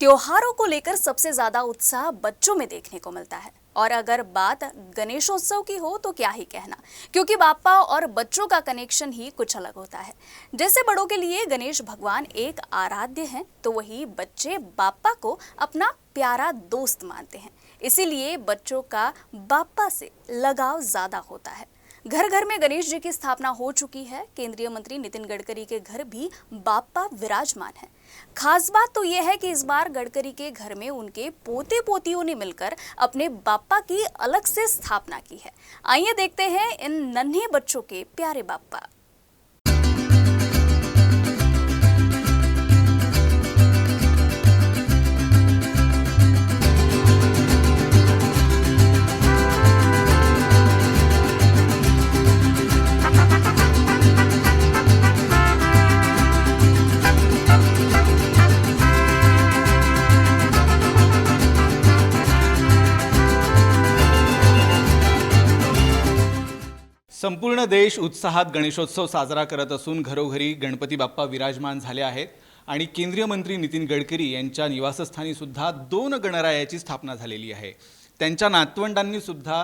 त्योहारों को लेकर सबसे ज्यादा उत्साह बच्चों में देखने को मिलता है। और अगर बात गणेशोत्सव की हो तो क्या ही कहना, क्योंकि बाप्पा और बच्चों का कनेक्शन ही कुछ अलग होता है। जैसे बड़ों के लिए गणेश भगवान एक आराध्य हैं, तो वही बच्चे बाप्पा को अपना प्यारा दोस्त मानते हैं। इसीलिए बच्चों का बाप्पा से लगाव ज्यादा होता है। घर घर में गणेश जी की स्थापना हो चुकी है। केंद्रीय मंत्री नितिन गडकरी के घर भी बाप्पा विराजमान है। खास बात तो यह है कि इस बार गडकरी के घर में उनके पोते पोतियों ने मिलकर अपने बाप्पा की अलग से स्थापना की है। आइए देखते हैं इन नन्हे बच्चों के प्यारे बाप्पा। संपूर्ण देश उत्साहात गणेशोत्सव साजरा करत असून घरोघरी गणपती बाप्पा विराजमान झाले आहेत आणि केंद्रीय मंत्री नितिन गडकरी यांच्या निवासस्थानी सुद्धा 2 गणरायाची स्थापना झालेली आहे। त्यांच्या नातवंडांनी सुद्धा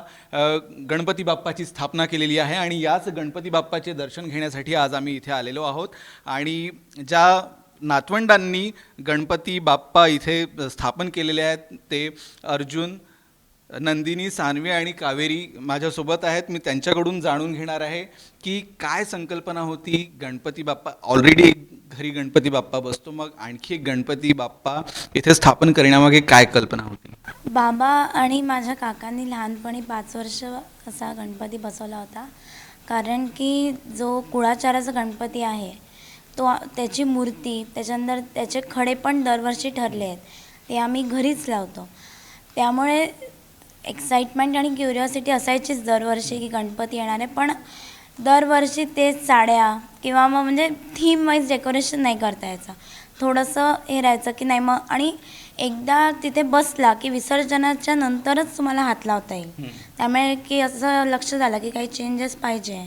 गणपती बाप्पाची स्थापना केलेली आहे आणि याच गणपती बाप्पाचे दर्शन घेण्यासाठी आज आम्ही इथे आलेलो आहोत। आणि ज्या नातवंडांनी गणपती बाप्पा इथे स्थापन केलेले आहेत ते अर्जुन, नंदिनी, सानवी आणि कावेरी माझ्यासोबत आहेत। मी त्यांच्याकडून जाणून घेणार आहे की काय संकल्पना होती। गणपती बाप्पा ऑलरेडी घरी गणपती बाप्पा बसतो, मग आणखी एक गणपती बाप्पा इथे स्थापन करण्यामागे काय कल्पना होती? बाबा आणि माझ्या काकांनी लहानपणी 5 वर्ष असा गणपती बसवला होता, कारण की जो कुळाचाराचा गणपती आहे तो त्याची मूर्ती त्याच्यानंतर त्याचे खडे पण दरवर्षी ठरले आहेत, ते आम्ही घरीच लावतो। त्यामुळे एक्साइटमेंट आणि क्युरिओसिटी असायचीच दरवर्षी की गणपती येणार आहे, पण दरवर्षी तेच साड्या किंवा मग म्हणजे थीम वाईज डेकोरेशन नाही करता यायचं। थोडंसं हे राहायचं की नाही मग, आणि एकदा तिथे बसला की विसर्जनाच्या नंतरच तुम्हाला हात लावता येईल। त्यामुळे की असं लक्ष झालं की काही चेंजेस पाहिजे,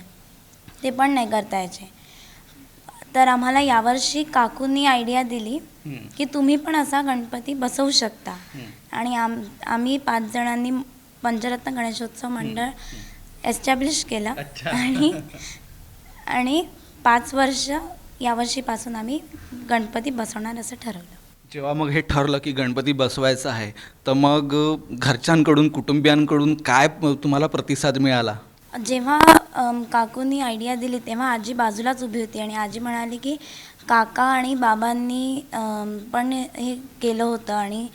ते पण नाही करता यायचे। तर आम्हाला यावर्षी काकूंनी आयडिया दिली की तुम्ही पण असा गणपती बसवू शकता, आणि आम्ही 5 जणांनी पंचरत्न गणेशोत्सव मंडळ एस्टॅब्लिश केलं आणि 5 वर्ष यावर्षीपासून आम्ही गणपती बसवणार असं ठरवलं। जेव्हा मग हे ठरलं की गणपती बसवायचा आहे, तर मग घरच्यांकडून, कुटुंबियांकडून काय तुम्हाला प्रतिसाद मिळाला? जेव्हा काकूंनी आयडिया दिली तेव्हा आजी बाजूलाच उभी होती आणि आजी म्हणाली की काका आणि बाबांनी पण हे केलं होतं, आणि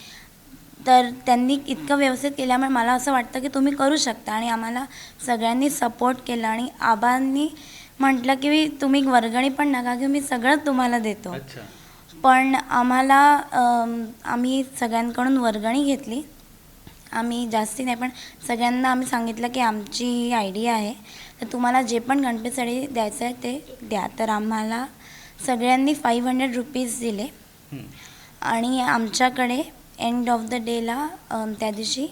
तर त्यांनी इतकं व्यवस्थित केल्यामुळे मला असं वाटतं की तुम्ही करू शकता, आणि आम्हाला सगळ्यांनी सपोर्ट केला। आणि आबांनी म्हटलं की तुम्ही वर्गणी पण नका घेऊ, मी सगळं तुम्हाला देतो। पण आम्ही सगळ्यांकडून वर्गणी घेतली। आम्ही जास्ती नाही पण सगळ्यांना आम्ही सांगितलं की आमची ही आयडिया आहे, तर तुम्हाला जे पण गणपतीसाठी द्यायचं आहे ते द्या। तर आम्हाला सगळ्यांनी 500 रुपीज दिले आणि आमच्याकडे एंड ऑफ द डेला त्या दिवशी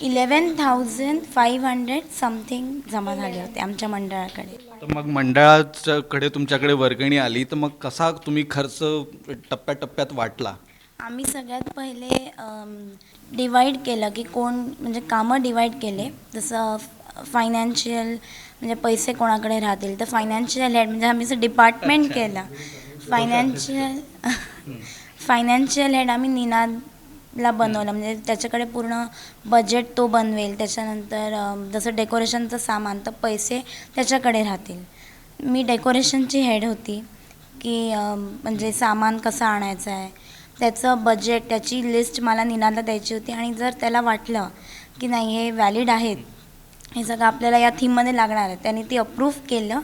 11,500 समथिंग जमा झाले होते आमच्या मंडळाकडे। तर मग मंडळाकडे तुमच्याकडे वर्गणी आली, तर मग कसा तुम्ही खर्च टप्प्याटप्प्यात वाटला? आम्ही सगळ्यात पहिले डिवाईड केलं की कोण म्हणजे कामं डिवाईड केले। जसं फायनान्शियल म्हणजे पैसे कोणाकडे राहतील, तर फायनान्शियल हेड म्हणजे आम्ही असं डिपार्टमेंट केलं। फायनान्शियल हेड आम्ही निनादला बनवलं, म्हणजे त्याच्याकडे पूर्ण बजेट तो बनवेल। त्याच्यानंतर जसं डेकोरेशनचं सामान तर पैसे त्याच्याकडे राहतील। मी डेकोरेशनची हेड होती की म्हणजे सामान कसं आणायचं आहे त्याचं बजेट, त्याची लिस्ट मला निनादला द्यायची होती। आणि जर त्याला वाटलं की नाही हे व्हॅलिड आहेत, हे सगळं आपल्याला या थीममध्ये लागणार आहे, त्यांनी ती अप्रूव्ह केलं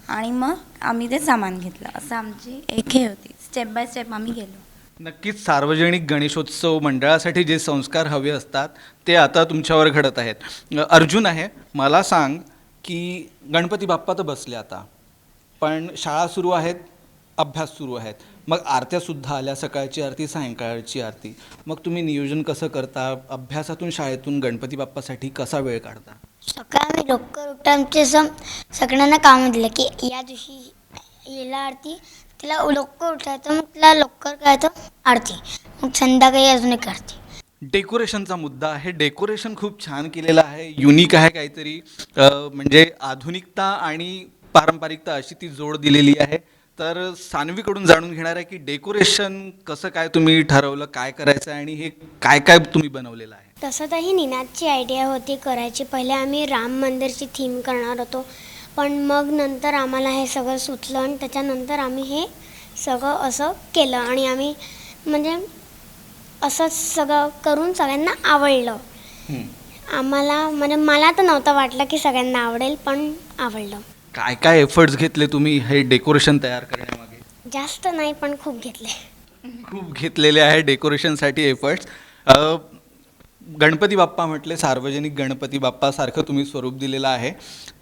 आणि मग आम्ही ते सामान घेतलं। असं आमची एक हे होती, स्टेप बाय स्टेप आम्ही गेलो। नक्कीच सार्वजनिक गणेशोत्सव मंडळासाठी जे संस्कार हवे असतात ते आता तुमच्यावर घडत आहेत। अर्जुन आहे, मला सांग की गणपती बाप्पा तर बसले आता, पण शाळा सुरू आहेत, अभ्यास सुरू आहेत, मग आरत्यासुद्धा आल्या, सकाळची आरती, सायंकाळची आरती, मग तुम्ही नियोजन कसं करता? अभ्यासातून, शाळेतून गणपती बाप्पासाठी कसा वेळ काढता? सकाळी आम्ही लवकर उठतो, आमचे सगळ्यांना कामं दिलं की या दिवशी हिला आरती, तिला लवकर उठायचं, मग तिला लवकर करायचं आरती, मग संध्याकाळी अजून एक करते. डेकोरेशनचा मुद्दा आहे. डेकोरेशन खूप छान केलेलं आहे, युनिक आहे काहीतरी. म्हणजे आधुनिकता आणि पारंपरिकता अशी ती जोड दिलेली आहे. तर सान्वीकडून जाणून घेणार आहे की डेकोरेशन कसं काय तुम्ही ठरवलं, काय करायचं आहे आणि हे काय काय तुम्ही बनवलेलं आहे. तसं तर ही निनादची आयडिया होती करायची. पहिले आम्ही राम मंदिरची थीम करणार होतो, पण मग नंतर आम्हाला हे सगळं सुचलं आणि त्याच्यानंतर आम्ही हे सगळं असं केलं आणि आम्ही म्हणजे असं सगळं करून सगळ्यांना आवडलं. आम्हाला म्हणजे मला तर नव्हतं वाटलं की सगळ्यांना आवडेल, पण आवडलं. काय काय एफर्ट्स घेतले तुम्ही हे डेकोरेशन तयार करण्यामागे? जास्त नाही पण खूप घेतले. खूप घेतलेले आहे डेकोरेशनसाठी एफर्ट्स. गणपती बाप्पा म्हटले, सार्वजनिक गणपती बाप्पासारखं तुम्ही स्वरूप दिलेलं आहे,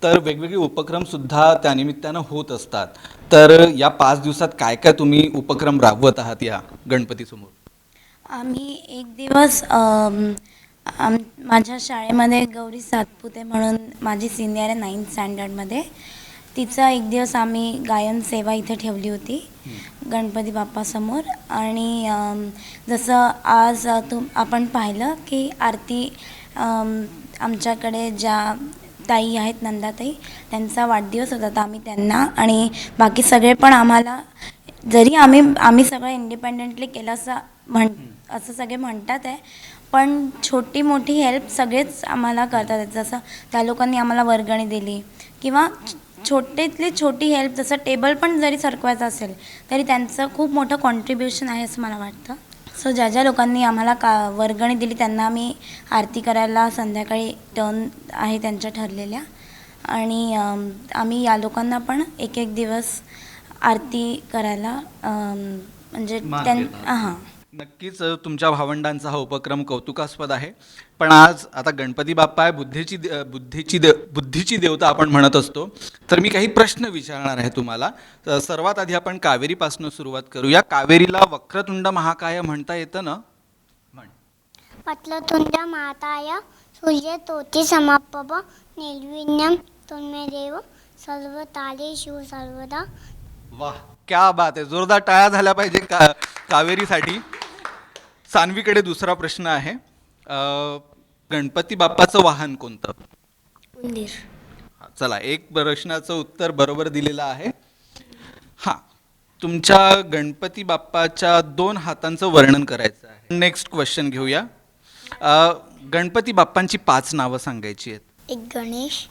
तर वेगवेगळे उपक्रमसुद्धा त्यानिमित्तानं होत असतात. तर या 5 दिवसात काय काय तुम्ही उपक्रम राबवत आहात या गणपतीसमोर? आम्ही एक दिवस माझ्या शाळेमध्ये गौरी सातपुते म्हणून माझी सिनियर आहे 9th स्टँडर्डमध्ये, तिचा एक दिवस आम्ही गायन सेवा इथे ठेवली होती गणपती बाप्पासमोर. आणि जसं आज आपण पाहिलं की आरती आमच्याकडे ज्या ताई आहेत नंदाताई, त्यांचा वाढदिवस होता, तर आम्ही त्यांना आणि बाकी सगळे पण आम्हाला, जरी आम्ही सगळं इंडिपेंडेंटली केलं असं सगळे म्हणतात आहे, पण छोटी मोठी हेल्प सगळेच आम्हाला करतात आहेत. जसं त्या लोकांनी आम्हाला वर्गणी दिली किंवा छोटीतली छोटी हेल्प, जसं टेबल पण जरी सरकवायचं असेल तरी त्यांचं खूप मोठं कॉन्ट्रीब्युशन आहे असं मला वाटतं. सो ज्या ज्या लोकांनी आम्हाला वर्गणी दिली त्यांना आम्ही आरती करायला संध्याकाळी टर्न आहे त्यांच्या ठरलेल्या, आणि आम्ही या लोकांना पण एक एक दिवस आरती करायला म्हणजे हां. नक्कीच तुमच्या भावंडांचा हा उपक्रम कौतुकास्पद आहे. पण आज आता गणपती बाप्पा आहे, बुद्धीची देवता आपण म्हणत असतो. तर मी काही प्रश्न विचारणार आहे तुम्हाला. तर सर्वात आधी आपण कावेरीपासून सुरुवात करूया. कावेरीला वक्रतुंड महाकाय म्हणता येतं ना? म्हण. पतलतुंड महाकाय सूर्यतोती समाप्रभ निर्विघ्नं तन्मेदेव सर्वकार्येषु सर्वदा. वाह, क्या बात आहे. जोरदार टाळ्या झाल्या पाहिजे कावेरीसाठी. सान्वीकडे दुसरा प्रश्न आहे. गणपती बाप्पाचं वाहन कोणतं? उंदीर. चला, एक प्रश्नाचं उत्तर बरोबर दिलेलं आहे. हां, तुमच्या गणपती बाप्पाच्या 2 हातांचं वर्णन करायचं आहे. नेक्स्ट क्वेश्चन घेऊया. गणपती बाप्पांची 5 नावं सांगायची आहेत. एक गणेश.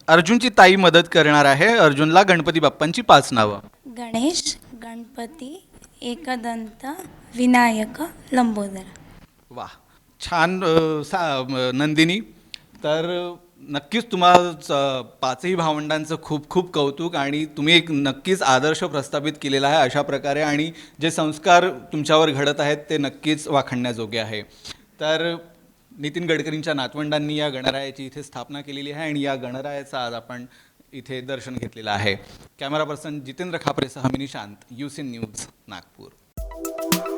अर्जुनची ताई मदत करणार आहे. अर्जुनला गणपती बाप्पांची 5 नावं. गणेश, गणपती, एकदंत, विनायक, लंबोदर. वाह, छान नंदिनी. तर नक्कीच तुम्हाला 5ही भावंडांचं खूप खूप कौतुक, आणि तुम्ही एक नक्कीच आदर्श प्रस्थापित केलेला आहे अशा प्रकारे, आणि जे संस्कार तुमच्यावर घडत आहेत ते नक्कीच वाखाणण्याजोगे आहे. तर नितीन गडकरींच्या नातवंडांनी या गणरायाची इथे स्थापना केलेली आहे, आणि या गणरायाचं आज आपण इथे दर्शन घेतलेलं आहे. कॅमेरा पर्सन जितेंद्र खापरेसह मी निशांत, UCN न्यूज, नागपूर.